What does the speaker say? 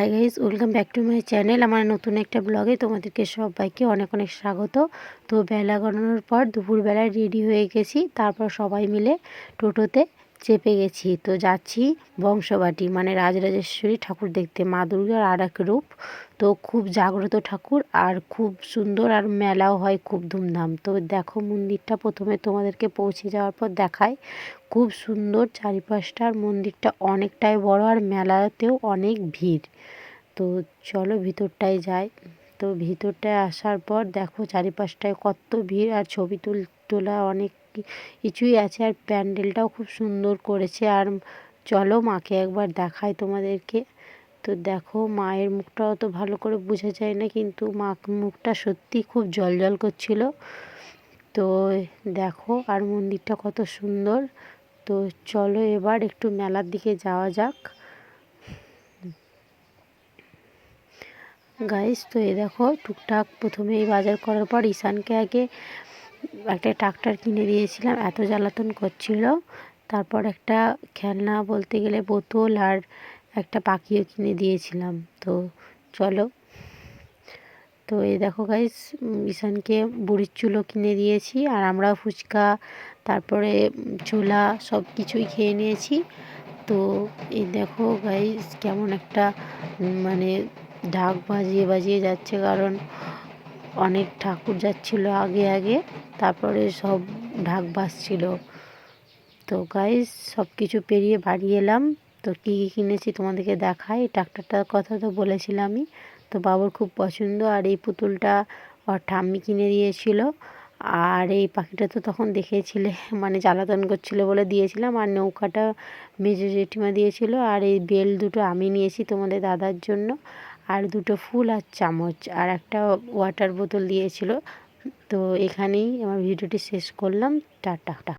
Hi guys, welcome back to my channel. আমার নতুন একটা ব্লগে তোমাদেরকে সবাইকে অনেক অনেক স্বাগত। তো বেলা গড়ানোর পর দুপুরবেলায় রেডি হয়ে গেছি, তারপর সবাই মিলে টোটোতে চেপে গেছি। তো যাচ্ছি বংশবাটি মানে রাজরাজেশ্বরী ঠাকুর দেখতে, মা দুর্গার আর এক রূপ। তো খুব জাগ্রত ঠাকুর আর খুব সুন্দর, আর মেলাও হয় খুব ধুমধাম। তো দেখো মন্দিরটা প্রথমে তোমাদেরকে পৌঁছে যাওয়ার পর দেখায়, খুব সুন্দর চারিপাশটার। মন্দিরটা অনেকটাই বড় আর মেলাতেও অনেক ভিড়। তো চলো ভিতরটায় যাই। তো ভিতরটায় আসার পর দেখো চারিপাশটায় কত ভিড়, আর ছবি তোলা অনেক কিছুই আছে, আর প্যান্ডেলটাও খুব সুন্দর করেছে। আর চলো মাকে একবার দেখাই তোমাদেরকে। তো দেখো মায়ের মুখটা অত ভালো করে বোঝা যায় না, কিন্তু মা মুখটা সত্যি খুব জ্বলজ্বল করছিল। তো দেখো আর মন্দিরটা কত সুন্দর। তো চলো এবার একটু মেলার দিকে যাওয়া যাক গাইস। তো দেখো টুকটাক প্রথমে এই বাজার করার পর ঈশানকে আগে একটা ট্রাক্টর কিনে দিয়েছিলাম, এত জ্বালাতন করছিল। তারপর একটা খেলনা বলতে গেলে বোতল আর একটা পাখিও কিনে দিয়েছিলাম। তো চলো, তো এই দেখো গাইস, ঈশানকে বুড়ির চুলও কিনে দিয়েছি, আর আমরা ফুচকা তারপরে ছোলা সব কিছুই খেয়ে নিয়েছি। তো এই দেখো গাইস কেমন একটা মানে ঢাক বাজিয়ে বাজিয়ে যাচ্ছে, কারণ অনেক ঠাকুর যাচ্ছিল আগে আগে, তারপরে সব ঢাক বাজছিল। তো গাইস সব কিছু পেরিয়ে বাড়ি এলাম। তো কী কী কিনেছি তোমাদেরকে দেখাই। ট্রাক্টরটার কথা তো বলেছিলামই, তো বাবুর খুব পছন্দ। আর এই পুতুলটা ওর ঠাম্মি কিনে দিয়েছিল। আর এই পাখিটা তো তখন দেখেছিলে, মানে জ্বালাতন করছিল বলে দিয়েছিলাম। আর নৌকাটা মেজো জেঠিমা দিয়েছিল। আর এই বেল দুটো আমি নিয়েছি তোমাদের দাদার জন্য, আর দুটো ফুল আর চামচ, আর একটা ওয়াটার বোতল দিয়েছিল। তো এখানেই আমার ভিডিওটি শেষ করলাম। টাটা।